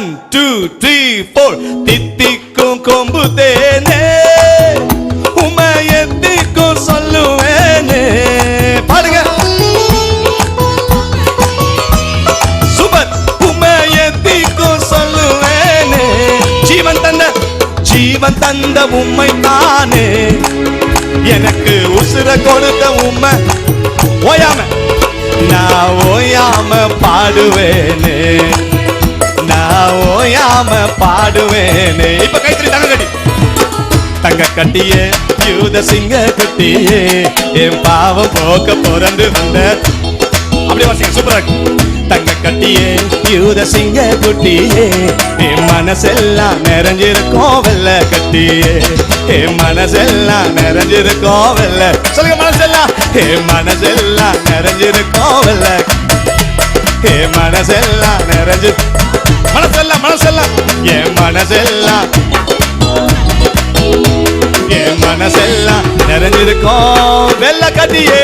1 2 3 4 தித்திக்கும் கொம்பு தேனே உமை எத்திக்கும் சொல்லுவேனே. பாடுங்க. சூப்பர். உமை எத்திக்கும் சொல்லுவேனே. ஜீவன் தந்த உம்மை தானே எனக்கு உசுர கொடுத்த உம்மை. ஓயாம நான் ஓயாம பாடுவேனே, நான் ஓயாம பாடுவேனே. இப்ப கைத்தறி தங்க கட்டியே யூத சிங்க குட்டியே என் பாவம் போக்க பிறந்து வந்த. அப்படியே வாசிங்க. சூப்பரா. தங்க கட்டியே யூத சிங்க குட்டியே என் மனசெல்லாம் நிறைஞ்சிருக்கோம் வெள்ள கட்டியே. என் மனசெல்லாம் நிறைஞ்சிருக்கோம் வெள்ள. சொல்லுங்க. மனசெல்லாம் என் மனசெல்லாம் நிறைஞ்சிருக்கோம் வெள்ள. என் மனசெல்லாம் நிறைஞ்சு மனசெல்லாம் என் மனசெல்லாம் என் மனசெல்லாம் நிறைஞ்சிருக்கோம் வெள்ள கட்டியே.